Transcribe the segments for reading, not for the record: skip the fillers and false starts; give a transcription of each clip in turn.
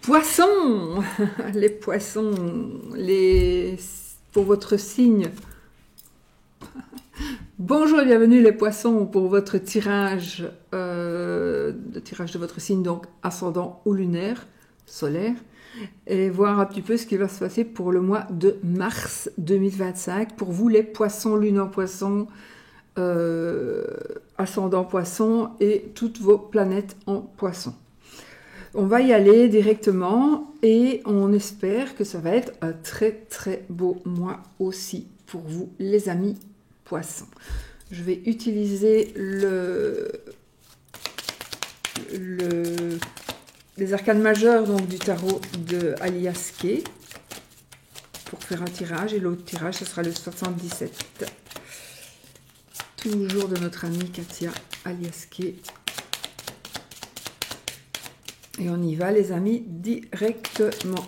Poissons, les poissons, pour votre signe. Bonjour et bienvenue les poissons pour votre tirage, le tirage de votre signe, donc ascendant ou lunaire, solaire, et voir un petit peu ce qui va se passer pour le mois de mars 2025. Pour vous les poissons, lune en poisson, ascendant poisson et toutes vos planètes en poisson. On va y aller directement et on espère que ça va être un très très beau mois aussi pour vous les amis poissons. Je vais utiliser les arcanes majeures donc, du tarot de Alias Kay pour faire un tirage et l'autre tirage ce sera le 77. Toujours de notre amie Katia Alias Kay. Et on y va les amis directement.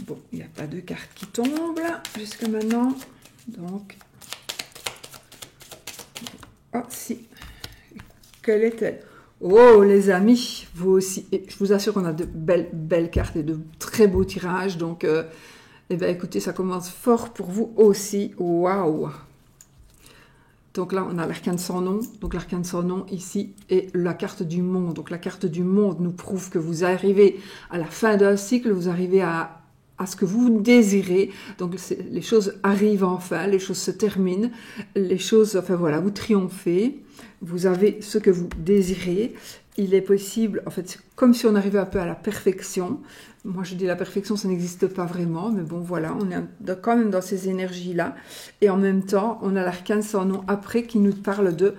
Bon, il n'y a pas de carte qui tombe là jusqu'à maintenant. Donc, oh si, quelle est-elle? Oh les amis, vous aussi. Et je vous assure qu'on a de belles cartes et de très beaux tirages. Donc, eh bien, écoutez, ça commence fort pour vous aussi. Waouh! Donc là, on a l'arcane sans nom. Donc l'arcane sans nom ici est la carte du monde. Donc la carte du monde nous prouve que vous arrivez à la fin d'un cycle, vous arrivez à ce que vous désirez. Donc les choses arrivent enfin, les choses se terminent, les choses, enfin voilà, vous triomphez. Vous avez ce que vous désirez. Il est possible, en fait, c'est comme si on arrivait un peu à la perfection. Moi, je dis la perfection, ça n'existe pas vraiment, mais bon, voilà, on est quand même dans ces énergies-là. Et en même temps, on a l'arcane sans nom après qui nous parle de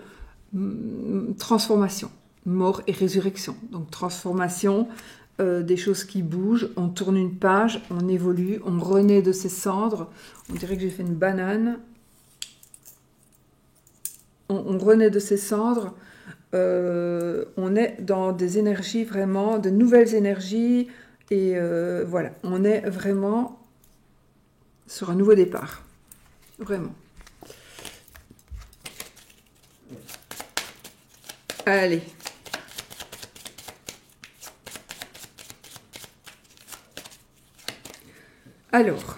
transformation, mort et résurrection. Donc, transformation, des choses qui bougent, on tourne une page, on évolue, on renaît de ses cendres. On dirait que j'ai fait une banane. On renaît de ses cendres. On est dans des énergies vraiment, de nouvelles énergies et voilà, on est vraiment sur un nouveau départ, vraiment. Allez. Alors.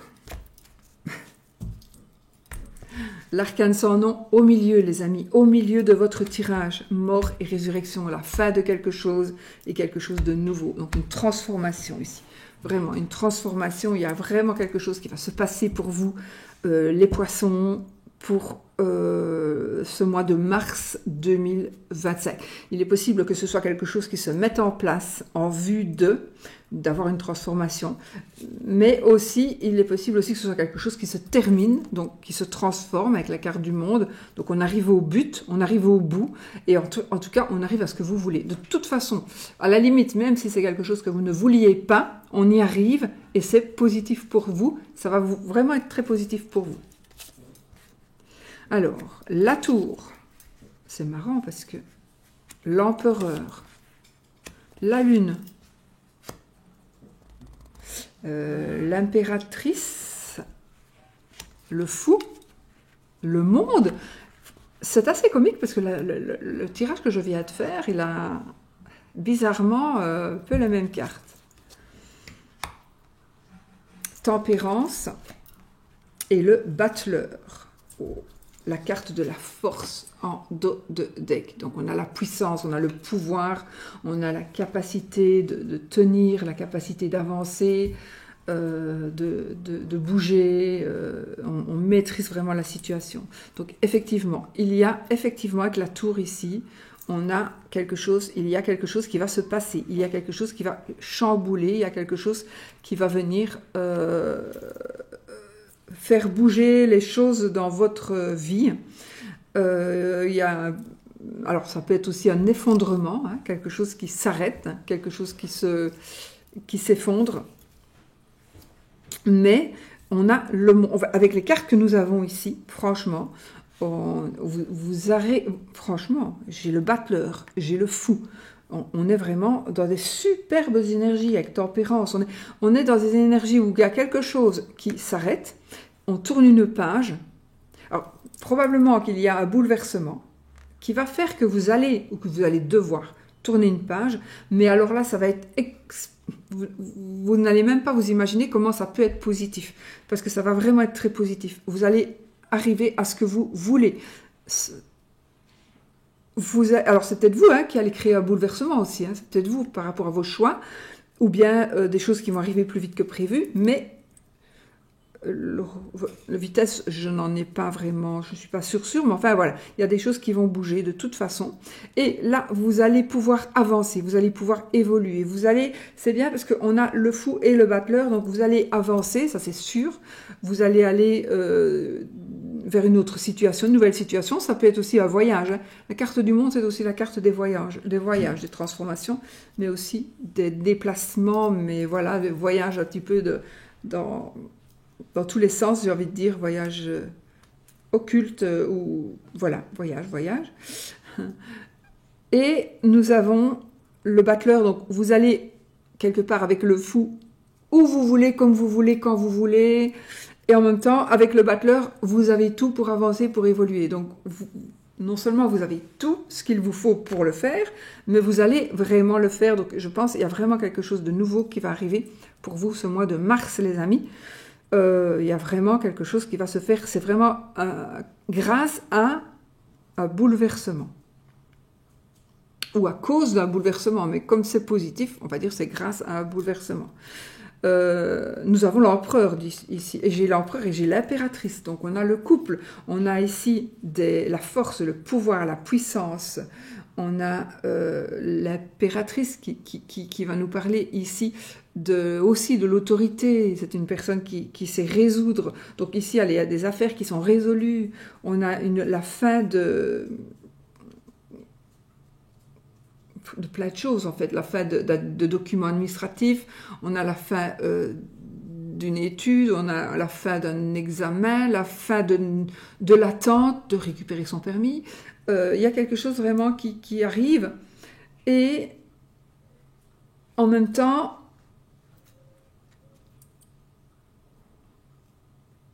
L'arcane sans nom au milieu, les amis, au milieu de votre tirage, mort et résurrection, la fin de quelque chose et quelque chose de nouveau. Donc une transformation ici, vraiment une transformation. Il y a vraiment quelque chose qui va se passer pour vous, les poissons, pour ce mois de mars 2025. Il est possible que ce soit quelque chose qui se mette en place en vue d'avoir une transformation, mais aussi, il est possible aussi que ce soit quelque chose qui se termine, donc qui se transforme avec la carte du monde, donc on arrive au but, on arrive au bout, et en tout cas, on arrive à ce que vous voulez. De toute façon, à la limite, même si c'est quelque chose que vous ne vouliez pas, on y arrive, et c'est positif pour vous, ça va vraiment être très positif pour vous. Alors, la tour, c'est marrant parce que l'empereur, la lune, l'impératrice, le fou, le monde, c'est assez comique parce que le tirage que je viens de faire, il a bizarrement un peu la même carte. Tempérance et le battleur. Oh. La carte de la force en dos de deck. Donc on a la puissance, on a le pouvoir, on a la capacité de tenir, la capacité d'avancer, de bouger, on maîtrise vraiment la situation. Donc effectivement, il y a effectivement avec la tour ici, on a quelque chose, il y a quelque chose qui va se passer, il y a quelque chose qui va chambouler, il y a quelque chose qui va venir faire bouger les choses dans votre vie. Alors ça peut être aussi un effondrement, hein, quelque chose qui s'arrête, hein, quelque chose qui s'effondre. Mais on a avec les cartes que nous avons ici, franchement, franchement, j'ai le battleur, j'ai le fou. On est vraiment dans des superbes énergies avec tempérance. On est dans des énergies où il y a quelque chose qui s'arrête, on tourne une page. Alors, probablement qu'il y a un bouleversement qui va faire que vous allez, ou que vous allez devoir tourner une page, mais alors là, ça va être... Vous n'allez même pas vous imaginer comment ça peut être positif, parce que ça va vraiment être très positif. Vous allez arriver à ce que vous voulez. Alors c'est peut-être vous qui allez créer un bouleversement aussi, c'est peut-être vous par rapport à vos choix, ou bien des choses qui vont arriver plus vite que prévu, mais le vitesse, je n'en ai pas vraiment, je ne suis pas sûre, mais enfin voilà, il y a des choses qui vont bouger de toute façon. Et là, vous allez pouvoir avancer, vous allez pouvoir évoluer, c'est bien parce qu'on a le fou et le battleur, donc vous allez avancer, ça c'est sûr, vous allez aller vers une autre situation, une nouvelle situation, ça peut être aussi un voyage. La carte du monde, c'est aussi la carte des voyages, des transformations, mais aussi des déplacements, mais voilà, des voyages un petit peu dans tous les sens, j'ai envie de dire, voyage occulte, ou voilà, voyage. Et nous avons le battleur, donc vous allez quelque part avec le fou, où vous voulez, comme vous voulez, quand vous voulez, et en même temps, avec le battleur, vous avez tout pour avancer, pour évoluer. Donc, non seulement vous avez tout ce qu'il vous faut pour le faire, mais vous allez vraiment le faire. Donc, je pense qu'il y a vraiment quelque chose de nouveau qui va arriver pour vous ce mois de mars, les amis. Il y a vraiment quelque chose qui va se faire. C'est vraiment grâce à un bouleversement. Ou à cause d'un bouleversement, mais comme c'est positif, on va dire c'est grâce à un bouleversement. Nous avons l'empereur ici, et j'ai l'empereur et j'ai l'impératrice, donc on a le couple, on a ici la force, le pouvoir, la puissance, on a l'impératrice qui va nous parler ici aussi de l'autorité, c'est une personne qui sait résoudre, donc ici il y a des affaires qui sont résolues, on a la fin de plein de choses en fait, la fin de documents administratifs, on a la fin d'une étude, on a la fin d'un examen, la fin de l'attente, de récupérer son permis. Il y a quelque chose vraiment qui arrive et en même temps,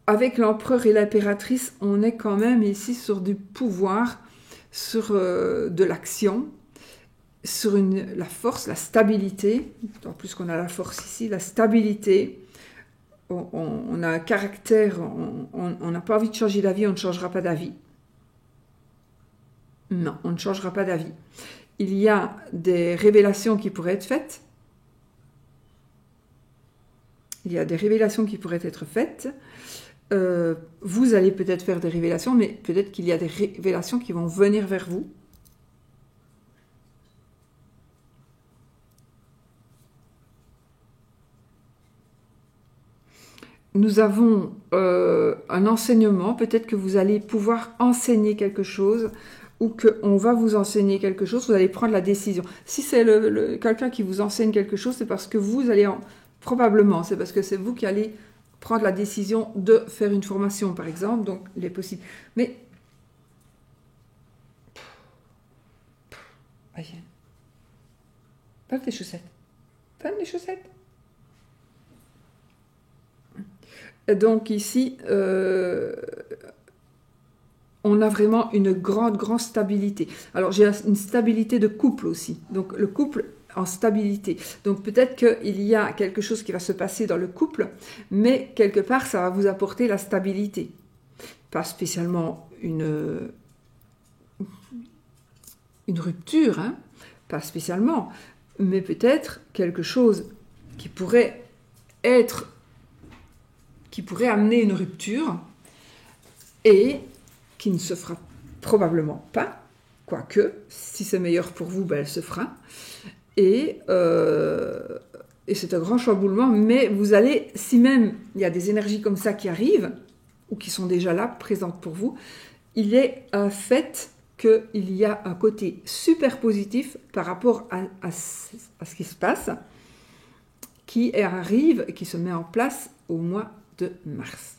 avec l'empereur et l'impératrice, on est quand même ici sur du pouvoir, sur de l'action, sur la force, la stabilité, en plus qu'on a la force ici, la stabilité, on a un caractère, on n'a pas envie de changer d'avis, on ne changera pas d'avis. Non, on ne changera pas d'avis. Il y a des révélations qui pourraient être faites. Il y a des révélations qui pourraient être faites. Vous allez peut-être faire des révélations, mais peut-être qu'il y a des révélations qui vont venir vers vous. Nous avons un enseignement, peut-être que vous allez pouvoir enseigner quelque chose ou qu'on va vous enseigner quelque chose, vous allez prendre la décision. Si c'est quelqu'un qui vous enseigne quelque chose, c'est parce que vous allez, probablement, c'est parce que c'est vous qui allez prendre la décision de faire une formation, par exemple, donc il est possible. Mais, voyez, pas les chaussettes, pas les chaussettes. Donc ici, on a vraiment une grande stabilité. Alors j'ai une stabilité de couple aussi. Donc le couple en stabilité. Donc peut-être qu'il y a quelque chose qui va se passer dans le couple, mais quelque part ça va vous apporter la stabilité. Pas spécialement une rupture, hein, pas spécialement, mais peut-être quelque chose qui pourrait amener une rupture et qui ne se fera probablement pas, quoique, si c'est meilleur pour vous, ben elle se fera. Et c'est un grand chamboulement, mais vous allez, si même il y a des énergies comme ça qui arrivent, ou qui sont déjà là, présentes pour vous, il est un fait qu'il y a un côté super positif par rapport à ce qui se passe, qui arrive et qui se met en place au mois de mars.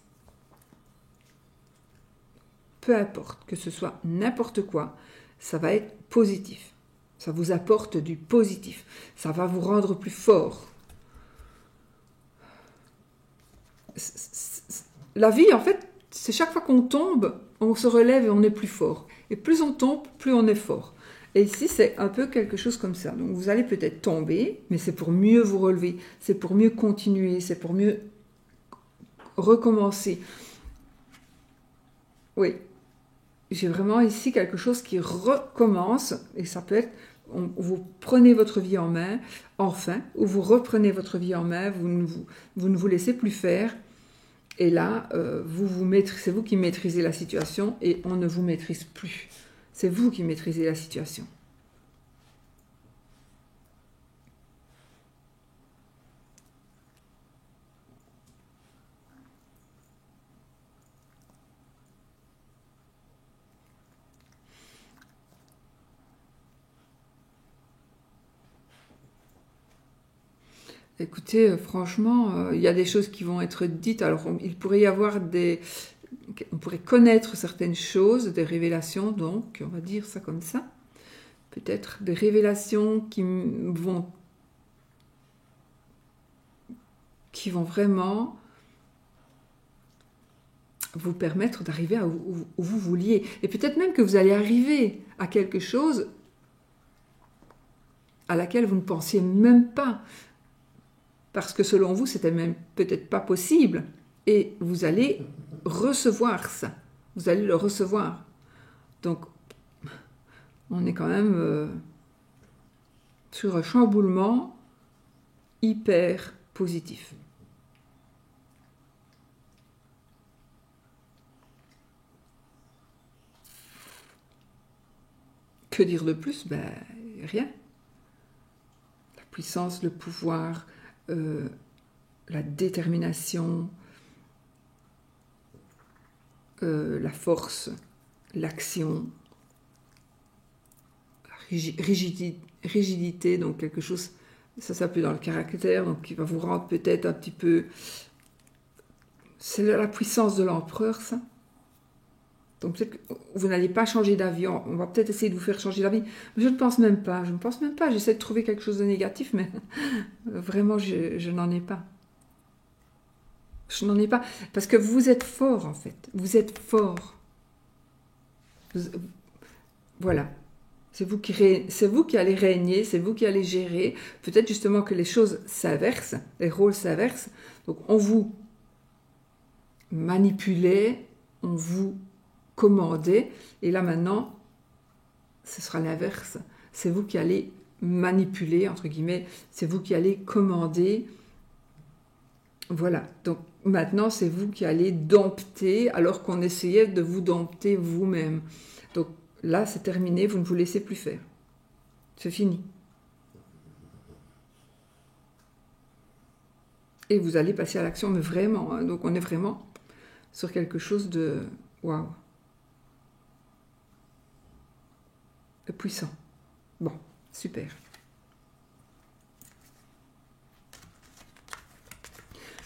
Peu importe, que ce soit n'importe quoi, ça va être positif. Ça vous apporte du positif. Ça va vous rendre plus fort. La vie, en fait, c'est chaque fois qu'on tombe, on se relève et on est plus fort. Et plus on tombe, plus on est fort. Et ici, c'est un peu quelque chose comme ça. Donc, vous allez peut-être tomber, mais c'est pour mieux vous relever, c'est pour mieux continuer, c'est pour mieux recommencer. Oui, j'ai vraiment ici quelque chose qui recommence, et ça peut être, vous prenez votre vie en main, enfin, ou vous reprenez votre vie en main, vous ne vous laissez plus faire, et là, c'est vous qui maîtrisez la situation, et on ne vous maîtrise plus. C'est vous qui maîtrisez la situation. Écoutez, franchement, il y a des choses qui vont être dites. Alors, il pourrait y avoir on pourrait connaître certaines choses, des révélations, donc, on va dire ça comme ça. Peut-être des révélations qui vont vraiment vous permettre d'arriver où vous vouliez. Et peut-être même que vous allez arriver à quelque chose à laquelle vous ne pensiez même pas. Parce que selon vous, c'était même peut-être pas possible. Et vous allez recevoir ça. Vous allez le recevoir. Donc, on est quand même sur un chamboulement hyper positif. Que dire de plus? Ben, rien. La puissance, le pouvoir, la détermination, la force, l'action, la rigidité, donc quelque chose, ça s'appuie dans le caractère, donc qui va vous rendre peut-être un petit peu... C'est la puissance de l'empereur, ça. Donc peut-être que vous n'allez pas changer d'avis, on va peut-être essayer de vous faire changer d'avis, mais je ne pense même pas, j'essaie de trouver quelque chose de négatif, mais vraiment je n'en ai pas. Je n'en ai pas, parce que vous êtes fort en fait, vous êtes fort. Voilà, c'est vous qui allez régner, c'est vous qui allez gérer, peut-être justement que les choses s'inversent, les rôles s'inversent, donc on vous manipulait, on vous commandait, et là maintenant, ce sera l'inverse. C'est vous qui allez manipuler, entre guillemets, c'est vous qui allez commander. Voilà, donc maintenant c'est vous qui allez dompter, alors qu'on essayait de vous dompter vous-même. Donc là c'est terminé, vous ne vous laissez plus faire. C'est fini. Et vous allez passer à l'action, mais vraiment, hein, donc on est vraiment sur quelque chose de... Waouh, puissant. Bon, super.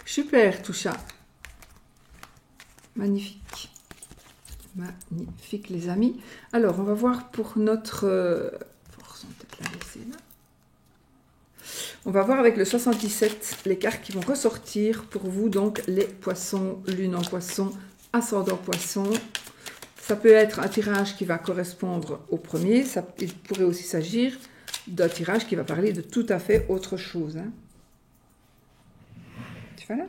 Super tout ça. Magnifique. Magnifique les amis. Alors on va voir pour notre... peut-être la laisser là. On va voir avec le 77 les cartes qui vont ressortir pour vous, donc les poissons, lune en poisson, ascendant poisson. Ça peut être un tirage qui va correspondre au premier, il pourrait aussi s'agir d'un tirage qui va parler de tout à fait autre chose. Hein. Voilà.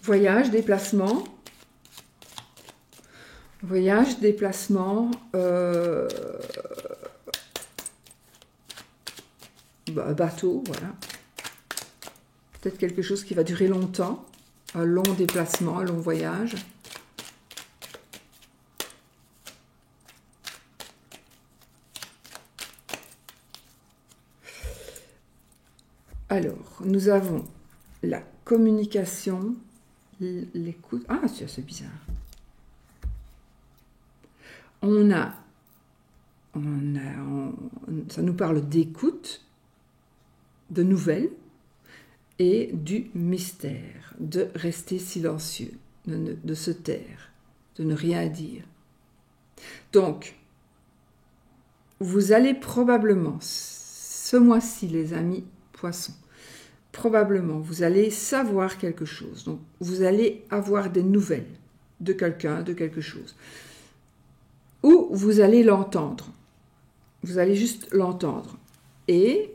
Voyage, déplacement. Voyage, déplacement, bateau, voilà. Peut-être quelque chose qui va durer longtemps, un long déplacement, un long voyage. Alors, nous avons la communication, l'écoute. Ah, c'est bizarre. Ça nous parle d'écoute, de nouvelles et du mystère, de rester silencieux, de se taire, de ne rien dire. Donc, vous allez probablement ce mois-ci, les amis poissons, probablement, vous allez savoir quelque chose. Donc, vous allez avoir des nouvelles de quelqu'un, de quelque chose. Ou vous allez l'entendre. Vous allez juste l'entendre. Et,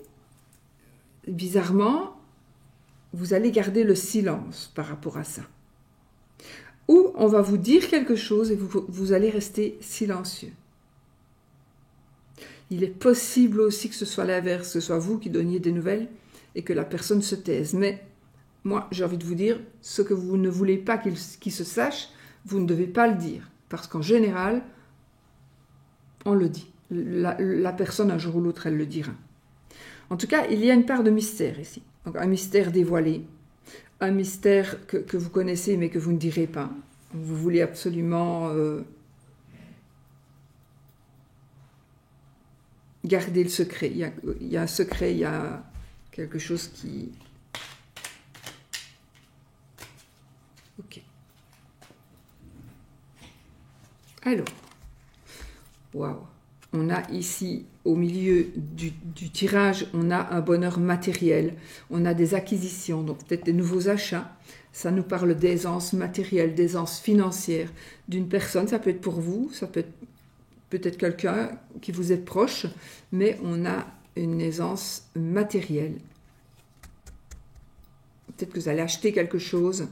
bizarrement, vous allez garder le silence par rapport à ça. Ou on va vous dire quelque chose et vous allez rester silencieux. Il est possible aussi que ce soit l'inverse, que ce soit vous qui donniez des nouvelles et que la personne se taise. Mais moi, j'ai envie de vous dire, ce que vous ne voulez pas qu'il se sache, vous ne devez pas le dire. Parce qu'en général, on le dit. La personne, un jour ou l'autre, elle le dira. En tout cas, il y a une part de mystère ici. Donc, un mystère dévoilé, un mystère que vous connaissez mais que vous ne direz pas. Vous voulez absolument garder le secret. Il y a un secret, il y a quelque chose qui... Ok. Alors, waouh. On a ici, au milieu du tirage, on a un bonheur matériel, on a des acquisitions, donc peut-être des nouveaux achats. Ça nous parle d'aisance matérielle, d'aisance financière d'une personne. Ça peut être pour vous, ça peut être peut-être quelqu'un qui vous est proche, mais on a une aisance matérielle. Peut-être que vous allez acheter quelque chose.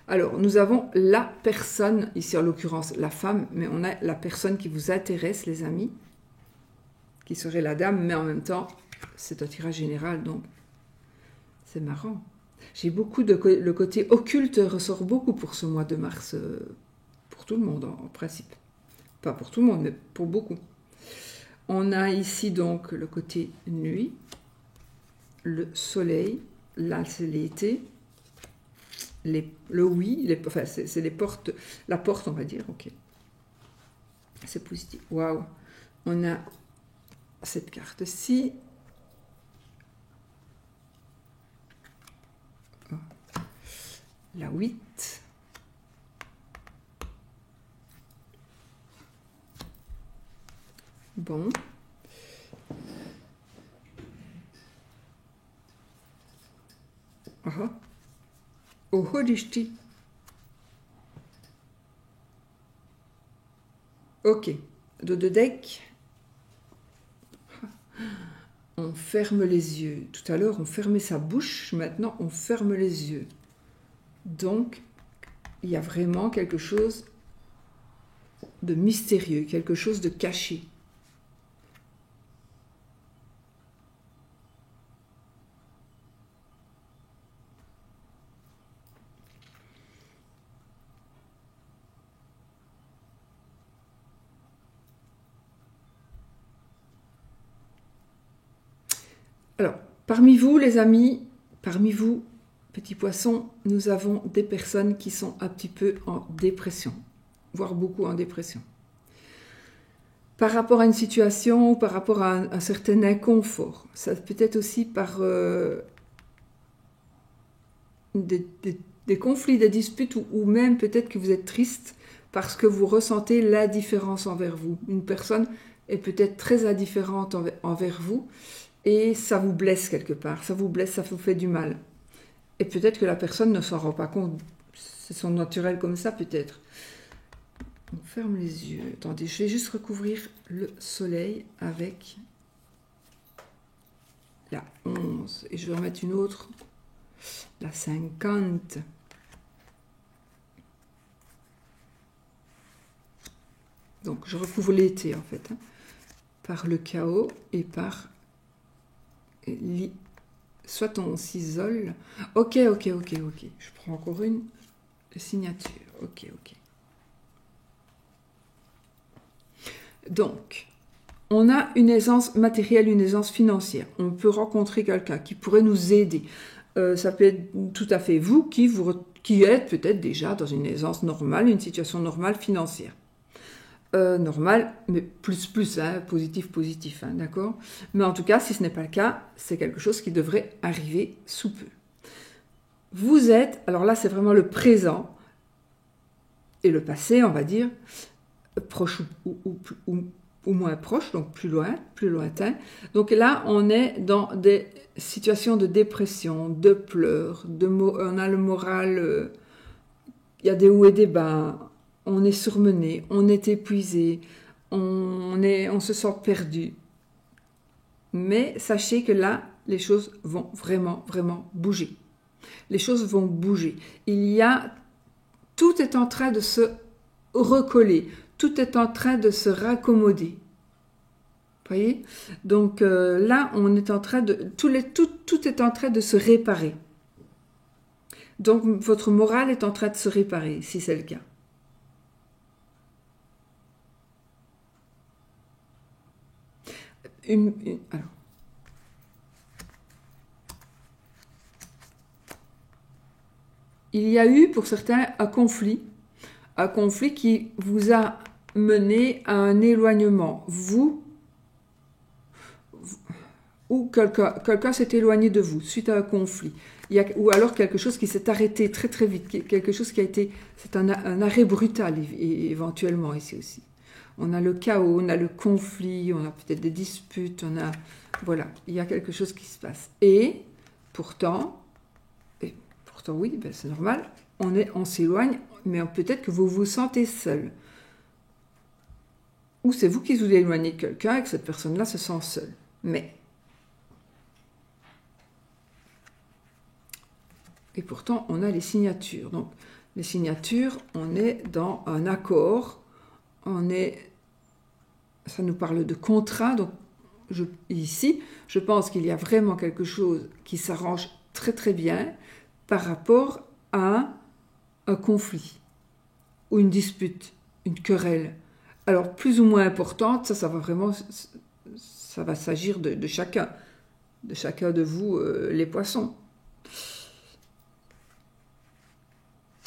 Alors, nous avons la personne, ici en l'occurrence la femme, mais on a la personne qui vous intéresse, les amis, qui serait la dame, mais en même temps, c'est un tirage général, donc c'est marrant. J'ai beaucoup le côté occulte ressort beaucoup pour ce mois de mars, pour tout le monde en principe. Pas pour tout le monde, mais pour beaucoup. On a ici donc le côté nuit, le soleil, là c'est l'été. Le oui, enfin c'est les portes, la porte on va dire, ok. C'est positif. Waouh. On a cette carte-ci. Oh. La 8. Bon. Oh. Oh, hodishti. Ok. Dos de deck. On ferme les yeux. Tout à l'heure, on fermait sa bouche. Maintenant, on ferme les yeux. Donc, il y a vraiment quelque chose de mystérieux, quelque chose de caché. Alors, parmi vous, les amis, parmi vous, petits poissons, nous avons des personnes qui sont un petit peu en dépression, voire beaucoup en dépression. Par rapport à une situation ou par rapport à un certain inconfort. Ça peut être aussi par des conflits, des disputes ou même peut-être que vous êtes triste parce que vous ressentez l'indifférence envers vous. Une personne est peut-être très indifférente envers vous. Et ça vous blesse quelque part, ça vous blesse, ça vous fait du mal. Et peut-être que la personne ne s'en rend pas compte, c'est son naturel comme ça peut-être. On ferme les yeux. Attendez, je vais juste recouvrir le soleil avec la 11. Et je vais remettre une autre, la 50. Donc je recouvre l'été en fait, hein, par le chaos et par... Soit on s'isole. Ok. Je prends encore une signature. Ok. Donc, on a une aisance matérielle, une aisance financière. On peut rencontrer quelqu'un qui pourrait nous aider. Ça peut être tout à fait vous qui êtes peut-être déjà dans une aisance normale, une situation normale financière. Normal, mais plus, hein, positif, hein, d'accord? Mais en tout cas, si ce n'est pas le cas, c'est quelque chose qui devrait arriver sous peu. Vous êtes, alors là, c'est vraiment le présent et le passé, on va dire, proche ou ou moins proche, donc plus loin, plus lointain. Donc là, on est dans des situations de dépression, de pleurs, on a le moral, il y a des hauts et des bas, on est surmené, on est épuisé, on se sent perdu. Mais sachez que là, les choses vont vraiment, vraiment bouger. Les choses vont bouger. Tout est en train de se recoller, tout est en train de se raccommoder. Vous voyez? Donc là, on est en train de tout est en train de se réparer. Donc votre morale est en train de se réparer, si c'est le cas. Alors. Il y a eu pour certains un conflit qui vous a mené à un éloignement. Vous ou quelqu'un s'est éloigné de vous suite à un conflit. Ou alors quelque chose qui s'est arrêté très très vite, quelque chose qui a été, c'est un arrêt brutal éventuellement ici aussi. On a le chaos, on a le conflit, on a peut-être des disputes, voilà, il y a quelque chose qui se passe. Et pourtant oui, ben c'est normal, on s'éloigne, mais peut-être que vous vous sentez seul. Ou c'est vous qui vous éloignez de quelqu'un et que cette personne-là se sent seule. Et pourtant, on a les signatures. Donc, les signatures, on est dans un accord, ça nous parle de contrat. Donc, ici, je pense qu'il y a vraiment quelque chose qui s'arrange très très bien par rapport à un conflit ou une dispute, une querelle. Alors, plus ou moins importante, ça va s'agir de chacun de vous, les poissons.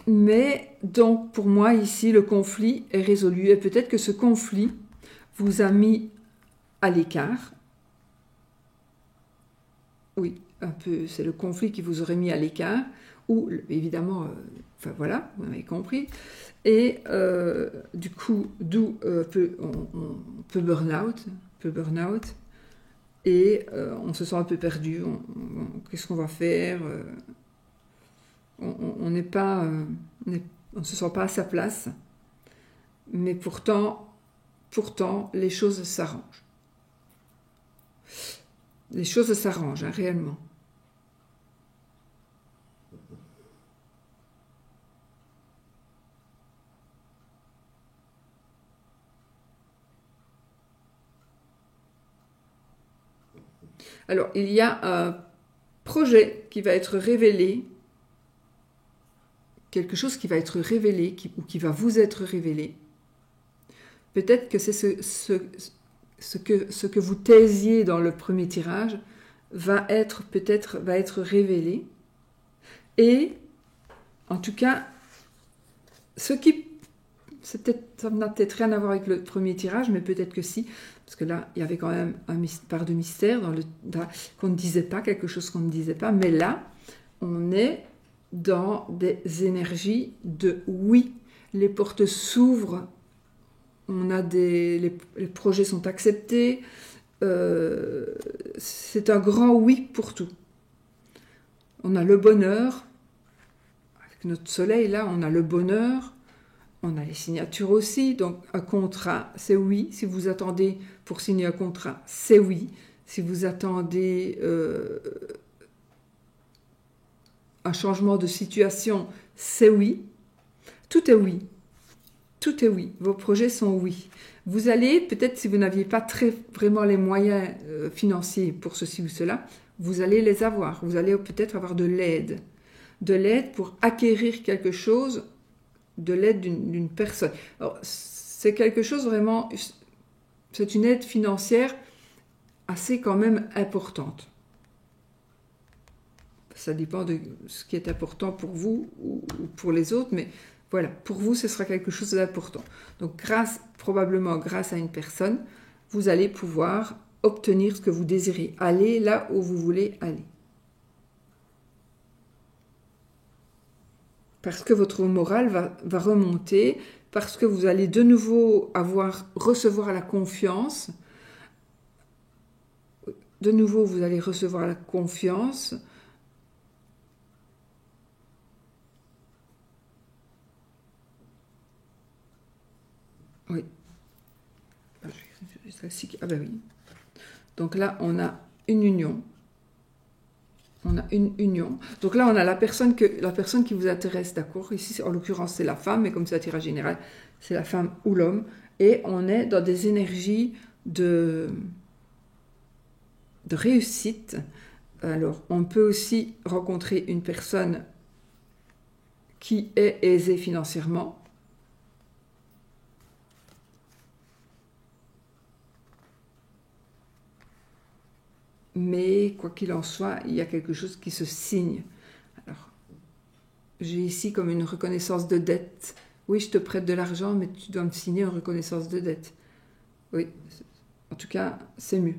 Mais donc, pour moi, ici, le conflit est résolu. Et peut-être que ce conflit vous a mis à l'écart. Oui, un peu, c'est le conflit qui vous aurait mis à l'écart. Ou, évidemment, enfin voilà, vous m'avez compris. Et du coup, d'où on peut burn-out. Et on se sent un peu perdu. Qu'est-ce qu'on va faire on ne se sent pas à sa place, mais pourtant les choses s'arrangent. Les choses s'arrangent, hein, réellement. Alors, il y a un projet qui va être révélé, quelque chose qui va être révélé, ou qui va vous être révélé. Peut-être que c'est ce que vous taisiez dans le premier tirage va être révélé. Et, en tout cas, ça n'a peut-être rien à voir avec le premier tirage, mais peut-être que si, parce que là, il y avait quand même une part de mystère qu'on ne disait pas, quelque chose qu'on ne disait pas, mais là, on est dans des énergies de oui. Les portes s'ouvrent, les projets sont acceptés, c'est un grand oui pour tout. On a le bonheur, avec notre soleil là, on a le bonheur, on a les signatures aussi, donc un contrat, c'est oui. Si vous attendez pour signer un contrat, c'est oui. Si vous attendez un changement de situation, c'est oui. Tout est oui. Tout est oui. Vos projets sont oui. Vous allez, peut-être si vous n'aviez pas vraiment les moyens financiers pour ceci ou cela, vous allez les avoir. Vous allez peut-être avoir de l'aide. De l'aide pour acquérir quelque chose, de l'aide d'une personne. Alors, c'est quelque chose vraiment, c'est une aide financière assez quand même importante. Ça dépend de ce qui est important pour vous ou pour les autres, mais voilà, pour vous, ce sera quelque chose d'important. Donc, probablement grâce à une personne, vous allez pouvoir obtenir ce que vous désirez, aller là où vous voulez aller. Parce que votre morale va remonter, parce que vous allez de nouveau recevoir la confiance. De nouveau, vous allez recevoir la confiance. Oui. Ah ben oui. Donc là, on a une union. On a une union. Donc là, on a la personne qui vous intéresse, d'accord? Ici, en l'occurrence, c'est la femme, mais comme c'est un tirage général, c'est la femme ou l'homme. Et on est dans des énergies de réussite. Alors, on peut aussi rencontrer une personne qui est aisée financièrement. Mais quoi qu'il en soit, il y a quelque chose qui se signe. Alors, j'ai ici comme une reconnaissance de dette. Oui, je te prête de l'argent, mais tu dois me signer une reconnaissance de dette. Oui, en tout cas, c'est mieux.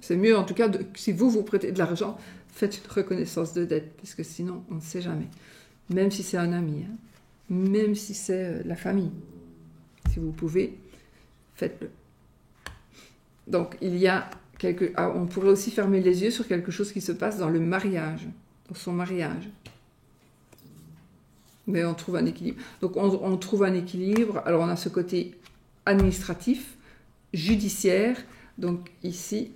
C'est mieux, en tout cas, si vous prêtez de l'argent, faites une reconnaissance de dette, parce que sinon, on ne sait jamais. Même si c'est un ami, hein. Même si c'est la famille. Si vous pouvez, faites-le. Donc, il y a on pourrait aussi fermer les yeux sur quelque chose qui se passe dans le mariage, dans son mariage. Mais on trouve un équilibre. Donc, on trouve un équilibre. Alors, on a ce côté administratif, judiciaire. Donc, ici...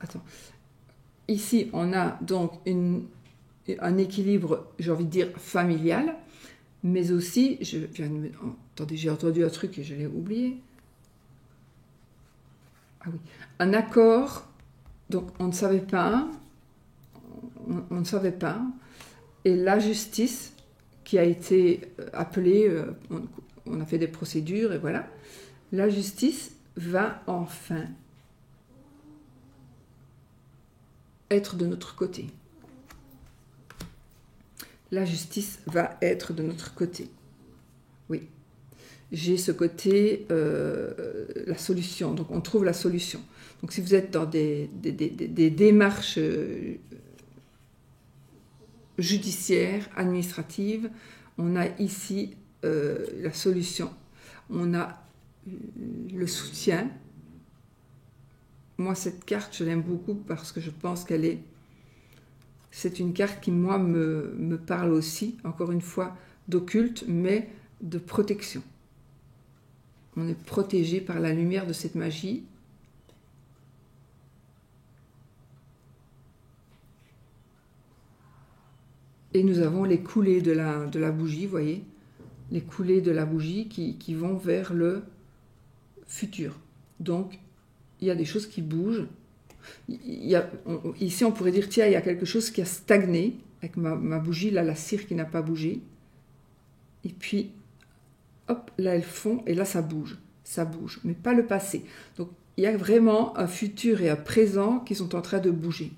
Attends. Ici, on a donc un équilibre, j'ai envie de dire, familial. Mais aussi... Attendez, j'ai entendu un truc et je l'ai oublié. Ah oui, un accord, donc on ne savait pas, on ne savait pas, et la justice qui a été appelée, on a fait des procédures et voilà, la justice va enfin être de notre côté. La justice va être de notre côté. Oui. J'ai ce côté, la solution. Donc, on trouve la solution. Donc, si vous êtes dans des démarches judiciaires, administratives, on a ici la solution. On a le soutien. Moi, cette carte, je l'aime beaucoup parce que je pense qu'elle est... C'est une carte qui, moi, me parle aussi, encore une fois, d'occulte, mais de protection. On est protégé par la lumière de cette magie. Et nous avons les coulées de la bougie, vous voyez, les coulées de la bougie qui vont vers le futur. Donc, il y a des choses qui bougent. Ici, on pourrait dire, tiens, il y a quelque chose qui a stagné, avec ma bougie, là, la cire qui n'a pas bougé. Et puis, hop, là, elles fond, et là, ça bouge, mais pas le passé. Donc, il y a vraiment un futur et un présent qui sont en train de bouger.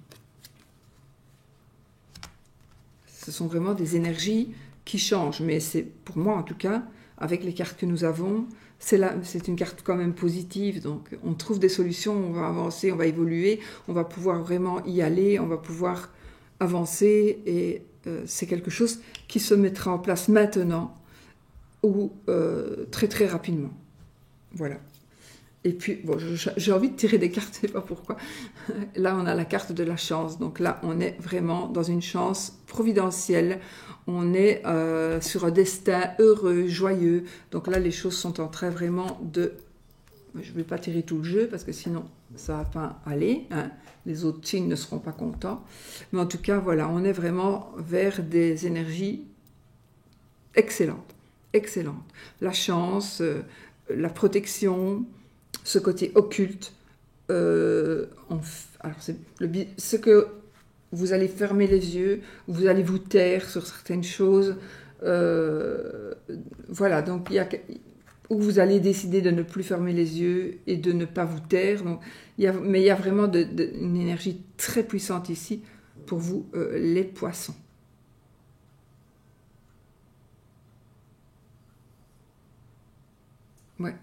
Ce sont vraiment des énergies qui changent, mais c'est, pour moi en tout cas, avec les cartes que nous avons, c'est une carte quand même positive, donc on trouve des solutions, on va avancer, on va évoluer, on va pouvoir vraiment y aller, on va pouvoir avancer, et c'est quelque chose qui se mettra en place maintenant, ou très très rapidement. Voilà. Et puis, bon, j'ai envie de tirer des cartes, je ne sais pas pourquoi. Là, on a la carte de la chance. Donc là, on est vraiment dans une chance providentielle. On est sur un destin heureux, joyeux. Donc là, les choses sont en train vraiment de... Je ne vais pas tirer tout le jeu parce que sinon, ça ne va pas aller. Hein. Les autres signes ne seront pas contents. Mais en tout cas, voilà, on est vraiment vers des énergies excellentes. Excellentes. La chance, la protection... ce côté occulte, alors ce que vous allez fermer les yeux, vous allez vous taire sur certaines choses, voilà, donc où vous allez décider de ne plus fermer les yeux et de ne pas vous taire, donc, mais il y a vraiment une énergie très puissante ici pour vous, les poissons. Ouais.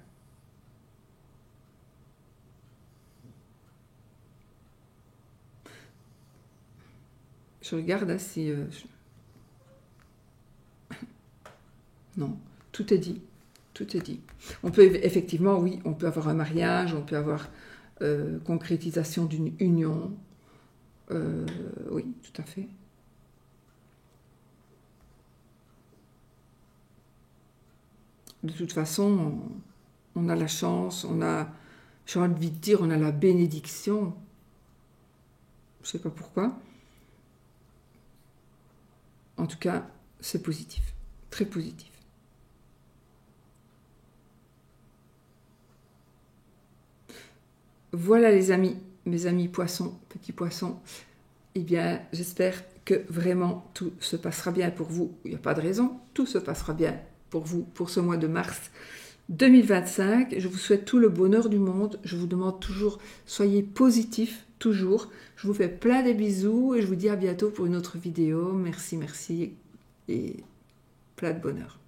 Je regarde hein, si... Non, tout est dit. Tout est dit. On peut effectivement, oui, on peut avoir un mariage, on peut avoir concrétisation d'une union. Oui, tout à fait. De toute façon, on a la chance, j'ai envie de dire, on a la bénédiction. Je ne sais pas pourquoi. En tout cas, c'est positif, très positif. Voilà les amis, mes amis poissons, petits poissons. Eh bien, j'espère que vraiment tout se passera bien pour vous. Il n'y a pas de raison, tout se passera bien pour vous pour ce mois de mars 2025. Je vous souhaite tout le bonheur du monde. Je vous demande toujours, soyez positifs, toujours. Je vous fais plein de bisous et je vous dis à bientôt pour une autre vidéo. Merci, merci et plein de bonheur.